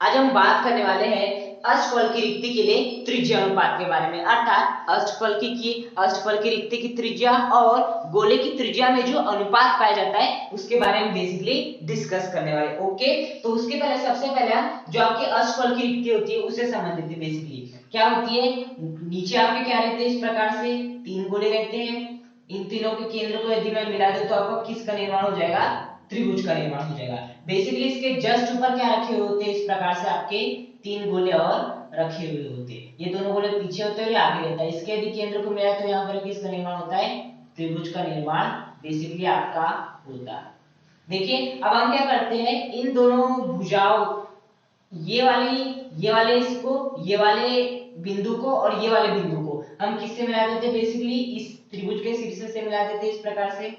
आज हम बात करने वाले हैं अष्टफल की रिक्ति के लिए त्रिज्या अनुपात के बारे में, अर्थात अष्टफल की रिक्ति की त्रिज्या और गोले की त्रिज्या में जो अनुपात पाया जाता है उसके बारे में बेसिकली डिस्कस करने वाले। ओके, तो उसके पहले सबसे पहले हम जो आपकी अष्टफल की रिक्ति होती है उससे संबंधित है। बेसिकली क्या होती है, नीचे आपके क्या रहते हैं, इस प्रकार से तीन गोले रहते हैं। इन तीनों के केंद्र को यदि मैं मिला दूं तो आपको किसका निर्माण हो जाएगा, त्रिभुज का निर्माण हो जाएगा। बेसिकली इसके जस्ट ऊपर क्या रखे हुए होते हैं, इस प्रकार से आपके तीन गोले और रखे हुए होते हैं। ये दोनों गोले पीछे होते हैं, आगे रहता है। इसके यदि केंद्र को मिला तो यहाँ पर किसका निर्माण होता है, त्रिभुज का निर्माण बेसिकली आपका होता है। देखिए अब हम क्या करते हैं, इन दोनों भुजाओं, ये वाले इसको, ये वाले बिंदु को और ये वाले बिंदु को हम किससे मिला देते हैं, बेसिकली इस त्रिभुज के शीर्ष से मिला देते हैं इस प्रकार से।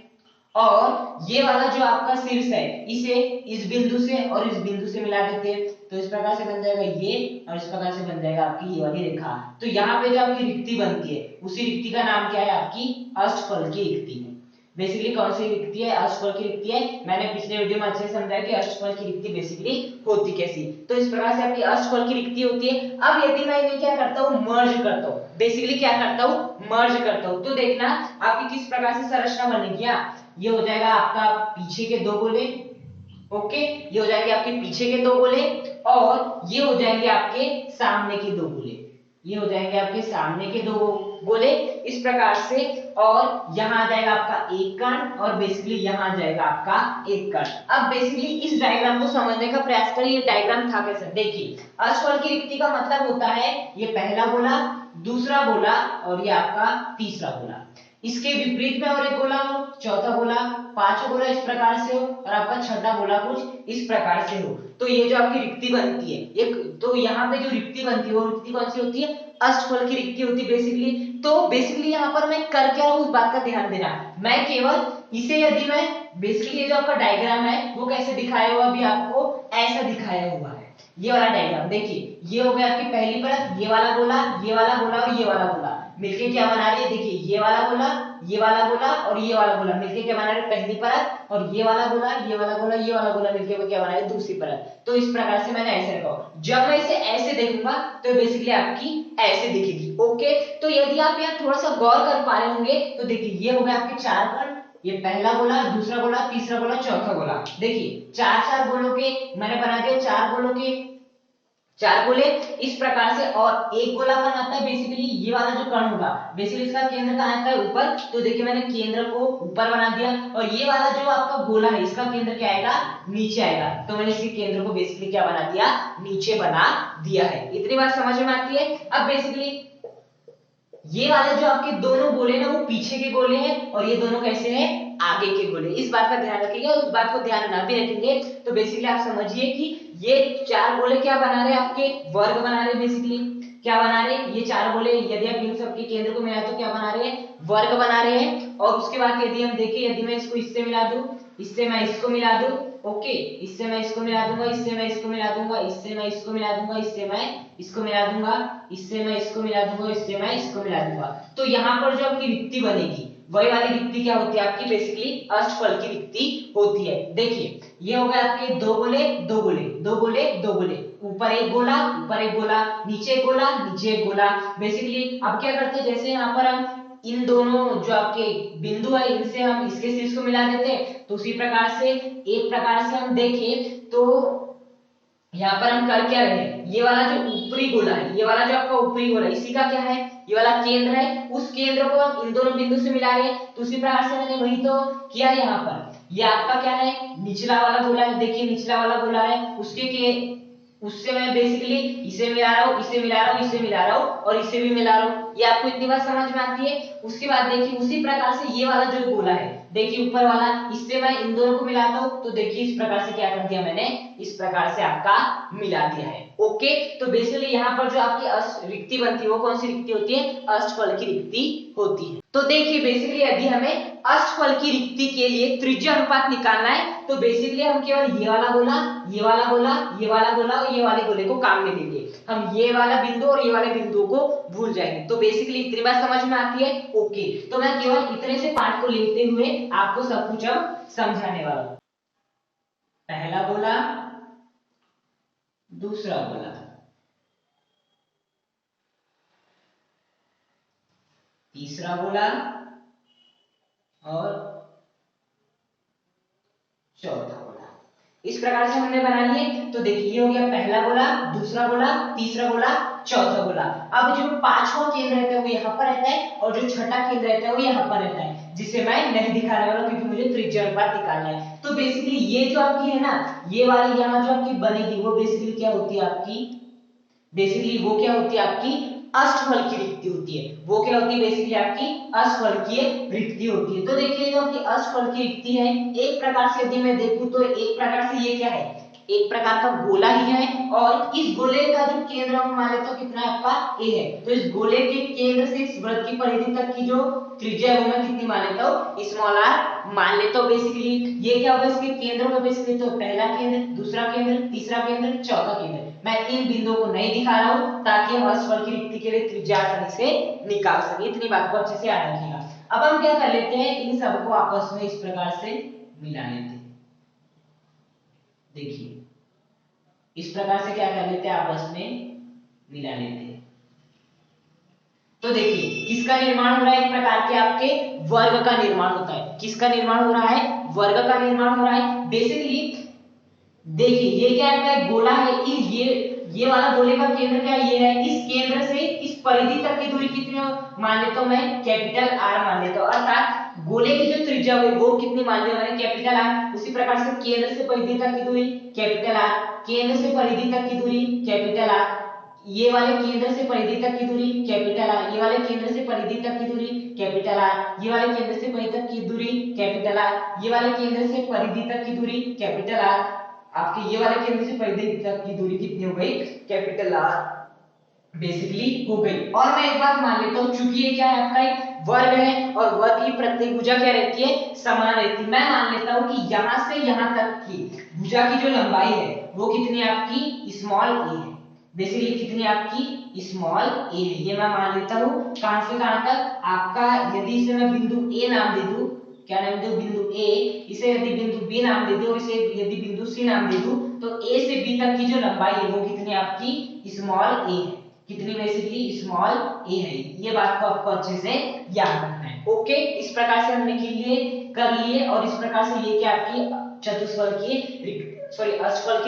और ये वाला जो आपका शीर्ष है इसे इस बिंदु से और इस बिंदु से मिला देते हैं, तो इस प्रकार से बन जाएगा ये, और इस प्रकार से बन जाएगा आपकी ये वाली रेखा। तो यहाँ पे जो आपकी रिक्ति बनती है उसी रिक्ति का नाम क्या है, आपकी अष्टफल की रिक्ति है। बेसिकली कौन सी रिक्ति है, अष्टफल की रिक्ति है। मैंने पिछले वीडियो में अच्छे से समझाया कि अष्टफल की रिक्ति बेसिकली होती कैसी। तो इस प्रकार से आपकी अष्टफल की रिक्ति होती है। अब यदि मैं इन्हें क्या करता हूँ, मर्ज करता हूँ, बेसिकली क्या करता हूँ, मर्ज करता हूँ, तो देखना आपकी किस प्रकार से संरचना बनेगी। ये हो जाएगा आपका पीछे के दो गोले, ओके, ये हो जाएंगे आपके पीछे के दो गोले, और ये हो जाएंगे आपके सामने के दो गोले, ये हो जाएंगे आपके सामने के दो गोले इस प्रकार से। और यहाँ आ जाएगा आपका एक कण, और बेसिकली यहाँ आ जाएगा आपका एक कण। अब बेसिकली इस डायग्राम को समझने का प्रयास करें, ये डायग्राम था कैसे। देखिए अष्टफल की रिक्ति का मतलब होता है ये पहला गोला, दूसरा गोला और ये आपका तीसरा गोला। इसके विपरीत में और एक गोला हो, चौथा गोला, पांचवा गोला इस प्रकार से हो, और आपका छठा गोला कुछ इस प्रकार से हो। तो ये जो आपकी रिक्ति बनती है, एक तो यहाँ पे जो रिक्ति बनती है वो रिक्ति कौन सी होती है, अष्टफल की रिक्ति होती है बेसिकली। तो बेसिकली यहाँ पर मैं कर क्या रहा हूँ उस बात का ध्यान देना, मैं केवल इसे यदि मैं बेसिकली ये जो आपका डायग्राम है वो कैसे दिखाया हुआ, अभी आपको ऐसा दिखाया हुआ है। ये वाला डायग्राम देखिए, ये हो गया आपकी पहली परत, ये वाला गोला, ये वाला गोला और ये वाला गोला मिलके क्या बना रही है, देखिए ये वाला गोला, ये वाला गोला और ये वाला गोला मिलके क्या बना रहे हैं, पहली परत, और ये वाला गोला, ये वाला गोला, ये वाला गोला मिलके क्या बना रहे हैं, दूसरी परत। तो इस प्रकार से मैंने ऐसे रखा। जब मैं इसे ऐसे देखूंगा तो बेसिकली आपकी ऐसे दिखेगी। ओके, तो यदि आप यहाँ थोड़ा सा गौर कर पा रहे होंगे तो देखिए ये हो गया आपके चार कण, ये पहला गोला, दूसरा गोला, तीसरा गोला, चौथा गोला। देखिए चार चार गोलों के मैंने बना दिया, चार गोलों के चार गोले इस प्रकार से। और एक गोला कहाँ आता है, बेसिकली ये वाला जो कण होगा बेसिकली इसका केंद्र कहाँ आता है, ऊपर। तो देखिए मैंने केंद्र को ऊपर बना दिया, और ये वाला जो आपका गोला है इसका केंद्र क्या आएगा, नीचे आएगा। तो मैंने इसके केंद्र को बेसिकली क्या बना दिया, नीचे बना दिया है। इतनी बात समझ में आती है। अब बेसिकली ये वाले जो आपके दोनों गोले ना वो पीछे के गोले हैं, और ये दोनों कैसे हैं, आगे के गोले। इस बात का ध्यान रखिएगा, उस बात को ध्यान ना भी रखेंगे तो बेसिकली आप समझिए कि ये चार गोले क्या बना रहे हैं, आपके वर्ग बना रहे हैं। बेसिकली क्या बना रहे हैं, ये चार गोले यदि आप इन सबके केंद्र को मिलाएं तो क्या बना रहे हैं, वर्ग बना रहे हैं। और उसके बाद यदि हम देखें, यदि मैं इसको इससे मिला दूं, इससे मैं इसको मिला दूं, ओके, इससे मैं इसको मिला दूंगा, इससे मैं इसको मिला दूंगा, इससे मैं इसको मिला दूंगा, इससे मैं इसको मिला दूंगा, इससे मैं इसको मिला दूंगा, इससे मैं इसको मिला दूंगा, तो यहाँ पर जो आपकी रिक्ति बनेगी वही वाली रिक्ति क्या होती है, आपकी बेसिकली अष्टफल की रिक्ति होती है। देखिए ये हो गए आपके दो गोले, दो गोले, दो गोले, दो गोले, ऊपर एक गोला, ऊपर एक गोला, नीचे एक गोला, नीचे एक गोला। बेसिकली अब क्या करते हैं, जैसे यहाँ पर हम इन दोनों जो आपके बिंदु है इनसे हम इसके शीर्ष को मिला देते हैं, तो उसी प्रकार से एक प्रकार से हम देखें तो यहाँ पर हम कर क्या रहे हैं, ये वाला जो ऊपरी गोला है, ये वाला जो आपका ऊपरी गोला है इसी का क्या है, ये वाला केंद्र है, उस केंद्र को हम इन दोनों बिंदु से मिला रहे हैं। तो उसी प्रकार से मैंने वही तो किया यहाँ पर। ये आपका क्या है, निचला वाला गोला है, देखिए निचला वाला गोला है, उससे मैं बेसिकली इसे मिला रहा हूँ, इसे मिला रहा हूँ, इसे मिला रहा हूँ और इसे भी मिला रहा हूँ। ये आपको इतनी बात समझ में आती है। उसके बाद देखिए उसी प्रकार से ये वाला जो गोला है, देखिए ऊपर वाला, इससे मैं इन दोनों को मिलाता हूँ, तो देखिए इस प्रकार से क्या कर दिया मैंने, इस प्रकार से आपका मिला दिया है। ओके, तो बेसिकली यहाँ पर जो आपकी रिक्ति बनती है वो कौन सी रिक्ति होती है, अष्टफल की रिक्ति होती है। तो देखिए बेसिकली यदि हमें अष्टफल की रिक्ति के लिए त्रिज्या अनुपात निकालना है तो बेसिकली हम केवल ये वाला गोला, ये वाला गोला, ये वाला गोला और ये वाले गोले को काम में लेंगे। हम ये वाला बिंदु और ये वाले बिंदु को भूल जाएंगे। तो बेसिकली इतनी बात समझ में आती है। ओके, तो मैं केवल इतने से पार्ट को लेते हुए आपको सब कुछ अब समझाने वाला हूं। पहला गोला, दूसरा गोला, तीसरा गोला और चौथा गोला। इस प्रकार से हमने बना लिए। तो देखिए ये हो गया पहला गोला, दूसरा गोला, तीसरा गोला, चौथा गोला। अब जो पांचवा केंद्र रहता है वो यहाँ पर रहता है और जो छठा केंद्र रहता है वो यहाँ पर रहता है, जिसे मैं नहीं दिखाने वाला क्योंकि मुझे त्रिज्या अनुपात निकालना है। तो बेसिकली ये जो आपकी है ना, ये वाली यहाँ जो आपकी बनेगी वो बेसिकली क्या होती है आपकी, बेसिकली वो क्या होती है आपकी अष्टफलकीय रिक्ति होती है। वो क्या होती है बेसिकली आपकी अष्टफलकीय रिक्ति होती है। तो देखिए जो आपकी अष्टफलकीय रिक्ति है, एक प्रकार से यदि मैं देखूं तो एक प्रकार से ये क्या है, एक प्रकार का गोला ही है और इस गोले का जो केंद्र हम मान लेते हो कितना है आपका ए है। तो इस गोले के केंद्र से इस वृत्त की परिधि तक की जो त्रिज्या है वो मैं कितनी मान लेता हूं, स्मॉल आर मान लेता हूं। बेसिकली ये क्या होगा इसके केंद्रों में, बेसिकली तो पहला केंद्र, दूसरा केंद्र, तीसरा केंद्र, चौथा केंद्र। मैं इन बिंदुओं को नहीं दिखा रहा हूं ताकि हम अष्टफलकीय रिक्ति के लिए त्रिज्या आसानी से निकाल सके। इतनी बात को अच्छे से याद रखिएगा। अब हम क्या कर लेते हैं, इन सबको आपस में इस प्रकार से मिला लेते हैं। देखिए इस प्रकार से क्या कर लेते हैं, आपस में मिला लेते हैं। तो देखिए किसका निर्माण हो रहा है, एक प्रकार के आपके वर्ग का निर्माण होता है। किसका निर्माण हो रहा है, वर्ग का निर्माण हो रहा है। बेसिकली देखिए ये क्या है, एक गोला है, इस ये वाला गोले का केंद्र क्या ये है, इस केंद्र से इस परिधि तक की दूरी कितनी मान लेता हूं मैं, कैपिटल आर मान लेता हूं। अर्थात गोले की जो त्रिज्या हुई वो कितनी मान ली मैंने, कैपिटल आर। उसी प्रकार से केंद्र से परिधि तक की दूरी कैपिटल आर, केंद्र से परिधि तक की दूरी कैपिटल आर, ये वाले केंद्र से परिधि तक की दूरी कैपिटल आर, ये वाले केंद्र से परिधि तक की दूरी कैपिटल आर, ये वाले केंद्र से परिधि तक की दूरी कैपिटल आर, ये वाले केंद्र से परिधि तक की दूरी कैपिटल आर। आपके ये वाले केंद्र से परिधि तक की दूरी कितनी हो गई, कैपिटल आर बेसिकली हो गई। और मैं एक बात मान लेता हूं, चूंकि ये क्या है आपका एक वर्ग है और वर्ग की प्रत्येक भुजा क्या रहती है, समान रहती है। मैं मान लेता हूं कि यहां से यहां तक की भुजा की जो लंबाई है वो कितनी आपकी स्मॉल ए है। बेसिकली कितनी आपकी स्मॉल ए है, ये मैं मान लेता हूं। कहां से कहां तक आपका, यदि इसे मैं बिंदु ए नाम दे दूं, क्या नाम दूं, बिंदु ए, इसे यदि बिंदु बी नाम दे दूं, इसे यदि बिंदु सी नाम दे दूं, तो ए से बी तक की जो लंबाई है वो कितनी आपकी स्मॉल ए है। कितनी बेसिकली स्मॉल ए है। ये बात को आपको अच्छे से याद रखना है। ओके, इस प्रकार से हमने कर लिए और इस प्रकार से ये क्या आपकी अष्टफलकीय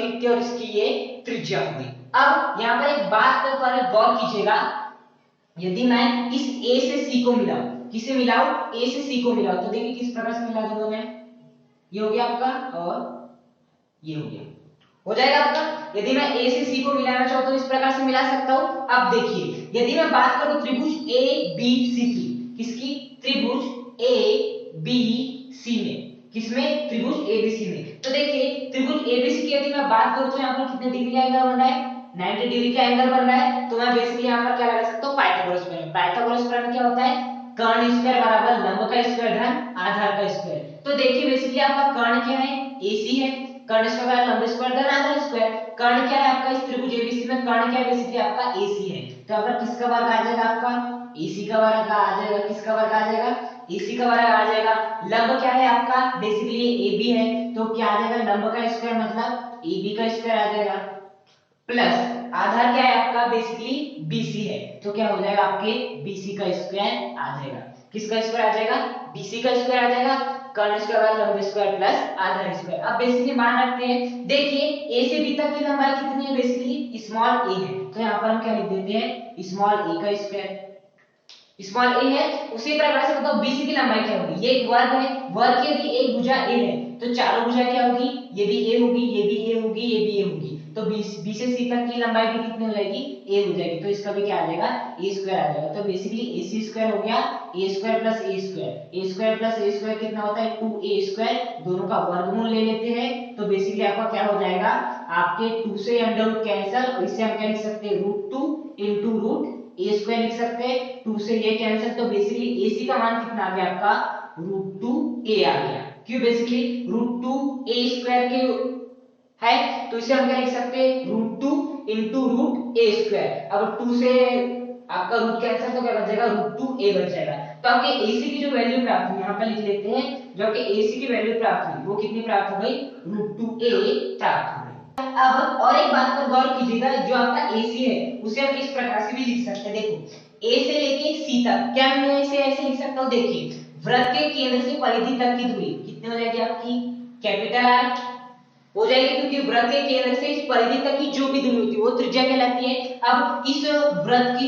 रिक्ति और इसकी ये त्रिज्या हो गई। अब यहाँ पर एक बात पर गौर कीजिएगा, यदि मैं इस ए से सी को मिलाऊं, किसे मिलाऊं, ए से सी को मिलाऊं, तो देखिए किस प्रकार से मिला दूंगा मैं, ये हो गया आपका और ये हो गया, हो जाएगा आपका। यदि मैं ए से सी को मिलाना चाहूं तो इस प्रकार से मिला सकता हूं। अब देखिए यदि मैं बात करूं त्रिभुज ए बी सी की, किसकी, त्रिभुज ए बी सी में, किसमें, त्रिभुज ए बी सी में। तो देखिए त्रिभुज ए बी सी की यदि मैं बात करूं तो यहां पर कितने डिग्री का एंगल बन रहा है, 90 डिग्री का एंगल बन रहा है। तो मैं बेसिकली यहां पर क्या लगा सकता हूं, पाइथागोरस थ्योरम। पाइथागोरस थ्योरम क्या होता है, कर्ण स्क्वायर बराबर लंब का स्क्वायर धन आधार का स्क्वायर। तो देखिए बेसिकली आपका कर्ण क्या है, एसी है, कर्ण स्क्वायर लंब स्क्वायर धन आधार स्क्वायर। कर्ण क्या है आपका इस त्रिभुज एबीसी में, कर्ण क्या है बेसिकली आपका एसी है। तो यहाँ पर किसका वर्ग आ जाएगा आपका, एसी का वर्ग आ जाएगा। किसका वर्ग आ जाएगा, एसी का वर्ग आ जाएगा। लंब क्या है आपका, बेसिकली एबी है, तो क्या आ जाएगा, लंब का स्क्वायर मतलब एबी का स्क्वायर आ जाएगा, प्लस आधार क्या है आपका, बेसिकली बीसी है, तो क्या हो जाएगा आपके बीसी का स्क्वायर आ जाएगा। किसका स्क्वायर आ जाएगा, बीसी का स्क्वायर आ जाएगा, कर्ण स्क्वायर लंब स्क्वायर प्लस आधार स्क्वायर। अब बेसिकली मान रखते हैं, देखिए ए से बी तक की लंबाई कितनी है, बेसिकली स्मॉल ए है, तो यहाँ पर हम क्या लिख देते हैं, स्मॉल ए का स्क्वायर। स्मॉल ए है, उसी प्रकार से बताओ बीसी की लंबाई क्या होगी, ये एक वर्ग है, वर्ग की यदि एक भुजा ए है तो चारों भुजा क्या होगी, ये भी ए होगी, ये भी ए होगी, ये भी ए होगी, तो बी से सी तक की लंबाई भी कितनी हो जाएगी, ए हो जाएगी। तो इसका भी क्या आ जाएगा, ए स्क्वायर आ जाएगा। तो बेसिकली ए सी स्क्वायर हो गया, ए स्क्वायर प्लस ए स्क्वायर, ए स्क्वायर प्लस ए स्क्वायर कितना होता है, 2a स्क्वायर, दोनों का वर्गमूल ले लेते हैं। तो बेसिकली आपका क्या हो जाएगा, आपके 2 से अंडर रूट कैंसिल, और इससे हम क्या लिख सकते हैं, √2 इनटू रूट ए स्क्वायर लिख सकते हैं, 2 से ये कैंसिल, तो बेसिकली एसी का मान कितना आ गया आपका, √2a आ गया। क्यों, बेसिकली √2a स्क्वायर के है, तो इसे हम क्या लिख सकते हैं, √2 इनटू रूट ए स्क्वायर। अब 2 से आपका रूट कैंसिल, तो क्या बच जाएगा, √2a बच जाएगा। तो आपके एसी की जो वैल्यू प्राप्त हुई, यहाँ पर लिख लेते हैं, जो आपके एसी की वैल्यू प्राप्त हुई वो कितनी प्राप्त हो गई, √2a प्राप्त हो गई। अब और एक बात पर गौर कीजिएगा, जो आपका AC है उसे हम इस प्रकार से भी लिख सकते हैं। देखो A से लेके C तक, क्या मैं इसे ऐसे लिख सकता हूँ, देखिए वृत्त के केंद्र से परिधि तक की दूरी कितनी हो जाएगी आपकी, कैपिटल R हो जाएगी, क्योंकि वृत्त के केंद्र से इस परिधि तक की जो भी दूरी होती है वो त्रिज्या कहलाती है। अब इस वृत्त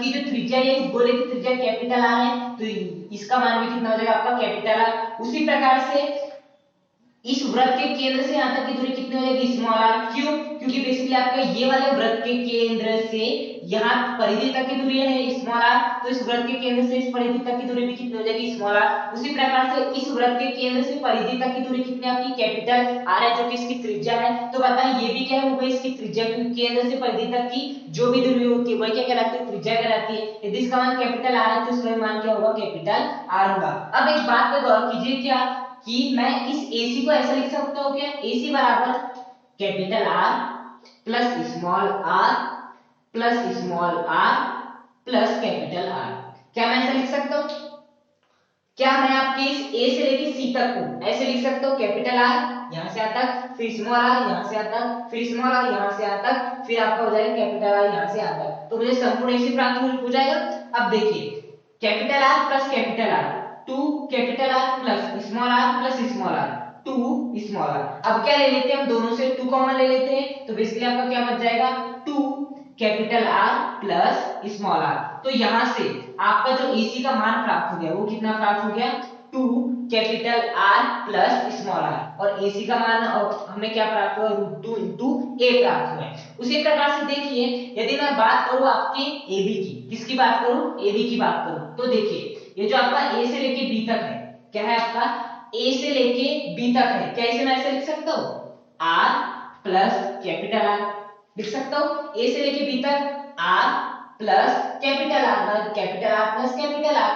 की जो त्रिज्या है, इस गोले की त्रिज्या कैपिटल R है, तो इसका मान भी कितना हो जाएगा आपका कैपिटल R। उसी प्रकार से इस वृत्त के केंद्र से यहाँ तक की दूरी कितनी हो जाएगी, स्मॉल r। क्यों, क्योंकि बेसिकली आपका ये वाले वृत्त के केंद्र से यहाँ परिधि तक की दूरी है स्मॉल r, तो इस वृत्त के केंद्र से इस परिधि तक की दूरी भी कितनी हो जाएगी, स्मॉल r। उसी प्रकार से इस वृत्त के केंद्र से परिधि तक की दूरी कितनी आपकी, कैपिटल r है, जो कि इसकी त्रिज्या है। तो बताएं ये भी क्या है, वो भी इसकी त्रिज्या, क्योंकि केंद्र से परिधि तक की जो भी दूरी होती है वही क्या कहलाती है, त्रिज्या कहलाती है। यदि इसका मान कैपिटल r है तो इसका मान क्या होगा, कैपिटल r होगा। अब एक बात पर गौर कीजिए, क्या कि मैं इस AC को ऐसा लिख सकता हूँ क्या, AC बराबर capital R plus small r plus small r plus capital R, क्या मैं ऐसा लिख सकता हूँ? क्या मैं आपके इस A से लेके C तक को ऐसे लिख सकता हूँ, कैपिटल R यहाँ से यहाँ तक, फिर स्मॉल r यहाँ से यहाँ तक, फिर स्मॉल r यहाँ से यहाँ तक, फिर आपका हो जाएगा कैपिटल R यहाँ से यहाँ तक, तो मुझे संपूर्ण AC प्राप्त हो जाएगा। अब देखिए capital R plus capital R, 2 capital R plus small r 2 small r। अब क्या ले लेते हैं हम, दोनों से 2 कॉमन ले लेते हैं, तो बेसिकली आपका क्या बच जाएगा, 2 capital R plus small r। तो यहां से आपका जो AC का मान प्राप्त हो गया वो कितना प्राप्त हो गया, 2 capital R plus small r, और AC का मान हमें क्या प्राप्त हुआ, √2 into a प्राप्त हुआ है। उसी प्रकार से देखिए यदि मैं बात करूं आपके AB की, किसकी बात करूं, AB की बात करूं, तो देखिए ये जो आपका A से लेके B तक है, क्या है आपका A से लेके B तक है, क्या इसे मैं ऐसे लिख सकता हूं, R प्लस कैपिटल R लिख सकता हूं, A से लेके B तक R plus capital R, capital R plus capital R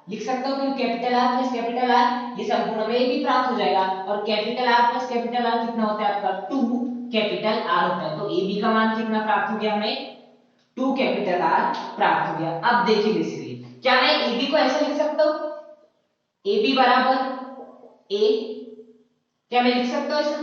लिख सकता हूं, क्योंकि capital R plus capital R ये संपूर्ण में भी प्राप्त हो जाएगा, और capital R plus capital R कितना होता है आपका, 2 कैपिटल R होता है। तो AB का मान कितना प्राप्त हो गया हमें, 2 कैपिटल R प्राप्त हो गया। अब देखिए बेसिकली क्या मैं AB को ऐसे लिख सकता हूं, AB बराबर A, क्या मैं लिख सकता हूं ऐसा,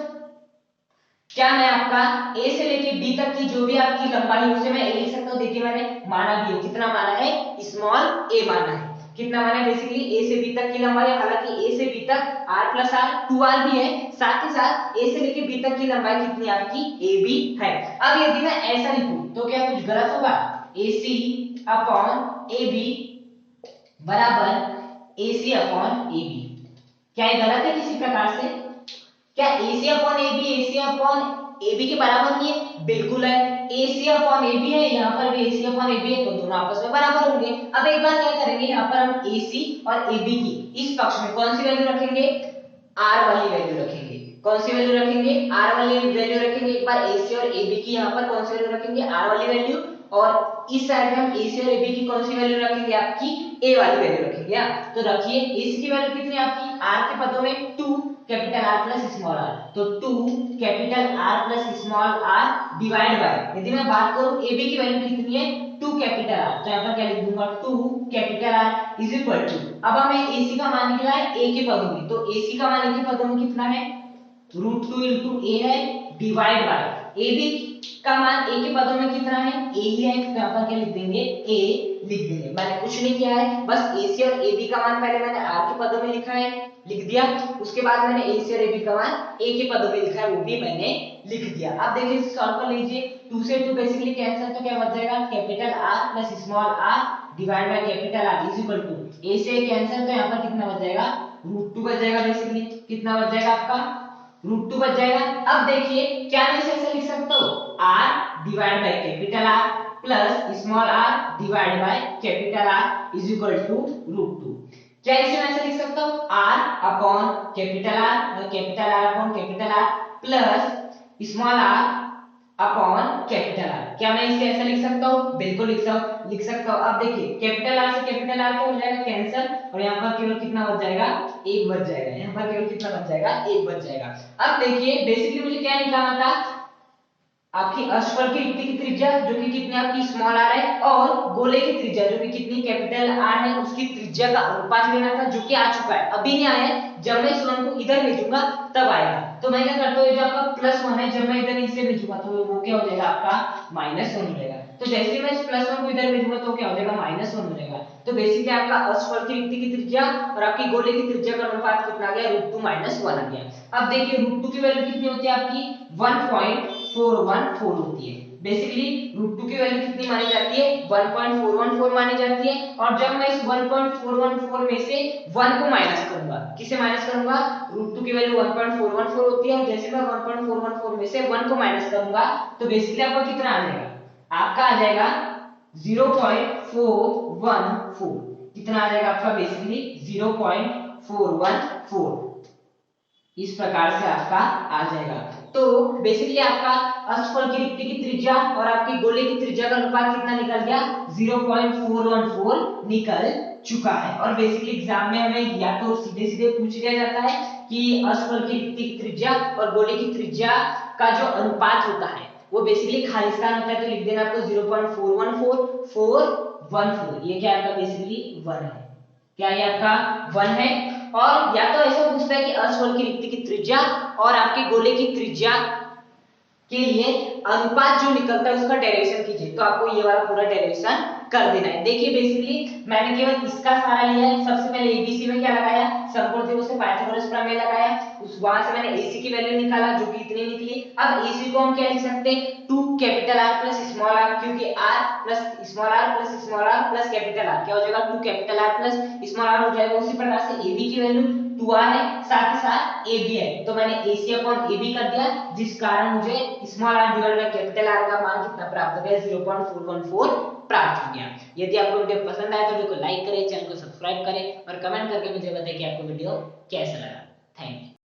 क्या मैं आपका A से लेके B तक की जो भी आपकी लंबाई है उसे मैं A लिख सकता हूं। देखिए मैंने माना भी है, कितना माना है, स्मॉल a माना है, कितना माना है, बेसिकली A से B तक की लंबाई, हालांकि A से B तक R प्लस R 2R भी है, साथ ही साथ A से लेके B तक की लंबाई कितनी आपकी AB है। अब यदि मैं ऐसा लिखूं तो क्या कुछ गलत होगा, AC अपॉन AB बराबर AC अपॉन AB, क्या ये गलत है किसी प्रकार से, क्या AC upon AB AC upon AB के बराबर नहीं है, बिल्कुल है, AC अपॉन AB है, यहाँ पर भी AC अपॉन AB है, तो दोनों आपस में बराबर होंगे। अब एक बार क्या करेंगे, यहाँ पर हम AC और AB की इस पक्ष में कौन सी वैल्यू रखेंगे, R वाली वैल्यू रखेंगे, कौन सी वैल्यू रखेंगे, R वाली वैल्यू रखेंगे। एक बार AC और AB की यहाँ पर कौन सी वैल्यू रखेंगे, R वाली वैल्यू, और इस साइड में हम AC और AB की कौन सी वैल्यू रखेंगे, आपकी A वाली वैल्यू रखेंगे। तो रखिए AC की वैल्यू कितनी आपकी, R के पदों में 2 capital R plus small r, तो 2 capital R plus small r divide bye, यदि मैं बात करूं AB की वैल्यू कितनी है, 2 कैपिटल R, तो यहाँ पर क्या लिख दूंगा, 2 capital R is equal to, अब हमें AC का मान निकला है A के पदों में, तो AC का मान A के पदों में कितना है, √2 into a है, डिवाइड बाय AB का मान A के पदों में कितना है, A ही है, तो यहाँ पर क्या लिख देंगे, A लिख देंगे। मैंने कुछ नहीं किया है, बस AC और AB का मान पहले मैंने R के पदों में लिखा है, लिख दिया, उसके बाद मैंने AC और AB का मान A के पदों में लिखा है, वो भी मैंने लिख दिया। अब देखिए सॉल्व कर लीजिए, 2 से 2 बेसिकली कैंसिल, तो क्या बच जाएगा, capital R plus small r divide by capital R is equal to, A से कैंसिल, तो यहाँ पर कितना बच जाएगा, √2 बच जाएगा, बेसिकली कितना बच जाएगा आपका, √2 बच जाएगा। अब देखिए क्या मैं इसे ऐसे लिख सकता हूँ, R divide by capital R plus small r divide by capital R is equal to √2, क्या इसे मैं ऐसे लिख सकता हूँ, R upon capital R upon capital R plus small r upon capital R, क्या मैं इसे ऐसा लिख सकता हूँ, बिल्कुल लिख सकता हूँ। अब देखिए कैपिटल R से कैपिटल R क्या हो जाएगा, कैंसिल, और यहाँ पर केवल कितना बच जाएगा, 1 बच जाएगा, यहाँ पर केवल कितना बच जाएगा, 1 बच जाएगा। अब देखिए बेसिकली मुझे क्या निकालना था, आपकी असफल की रिक्ति की त्रिज्या जो कि कितनी आपकी स्मॉल आर है, और गोले की त्रिज्या जो कि कितनी कैपिटल आर है, उसकी त्रिज्या का अनुपात लेना था, जो कि आ चुका है, अभी नहीं आया है। जब मैं इस वन को इधर भेजूंगा तब आएगा। तो मैं क्या करता हूँ, जो आपका +1 है, जब मैं इधर इसे भेजूंगा तो वो क्या हो जाएगा, आपका -1 हो जाएगा। तो जैसे ही मैं इस +1 को इधर भेजूंगा तो क्या हो जाएगा, -1 हो जाएगा। तो बेसिकली आपका असफल की रिक्ति की त्रिज्या और आपकी गोले की त्रिज्या का अनुपात कितना आ गया, √2 -1 आ गया। अब देखिए √2 की वैल्यू कितनी होती है आपकी, 1.414 होती है। बेसिकली √2 की वैल्यू कितनी मानी जाती है, 1.414 मानी जाती है। और जब मैं इस 1.414 में से 1 को माइनस करूंगा, किसे माइनस करूंगा, √2 की वैल्यू 1.414 होती है, जैसे मैं 1.414 में से 1 को माइनस करूंगा तो बेसिकली आपका कितना आ जाएगा, आपका आ जाएगा 0.414। कितना आ जाएगा आपका, बेसिकली 0.414, इस प्रकार से आपका आ जाएगा। तो बेसिकली आपका असफल की रिक्ति की त्रिज्या और आपकी गोले की त्रिज्या का अनुपात कितना निकल गया, 0.414 निकल चुका है। और बेसिकली एग्जाम में हमें या तो सीधे सीधे पूछ लिया जाता है कि असफल की रिक्ति की त्रिज्या और गोले की त्रिज्या का जो अनुपात होता है वो बेसिकली खालिस्तान होता है, तो लिख देना आपको 0.414414। ये क्या आपका बेसिकली 1 है, क्या ये आपका 1 है। और या तो ऐसा पूछता है कि असफल की रिक्ति की त्रिज्या और आपके गोले की त्रिज्या के लिए अनुपात जो निकलता है उसका डेरिवेशन कीजिए, तो आपको ये वाला पूरा डेरिवेशन कर देना है। देखिए बेसिकली मैंने केवल इसका सहारा लिया है। सबसे पहले एबीसी में क्या लगाया, समकोण त्रिभुज से पाइथागोरस प्रमेय लगाया, उस वहां से मैंने एसी की वैल्यू निकाला जो कि इतनी निकली। अब एसी को हम क्या लिख सकते हैं, 2 capital R plus small R, क्योंकि R plus small R plus capital R क्या हो जाएगा, 2 capital R plus small R हो जाएगा। उसी प्रकार से एबी की वैल्यू 2r है, साथ ही साथ AB है, तो मैंने AC अपॉन AB कर दिया, जिस कारण मुझे small r divide by capital R का मान कितना प्राप्त हो गया, 0.414 प्राप्त हो गया। यदि आपको वीडियो पसंद आए तो वीडियो को लाइक करें, चैनल को सब्सक्राइब करें और कमेंट करके मुझे बताएं कि आपको वीडियो कैसा लगा। Thank you.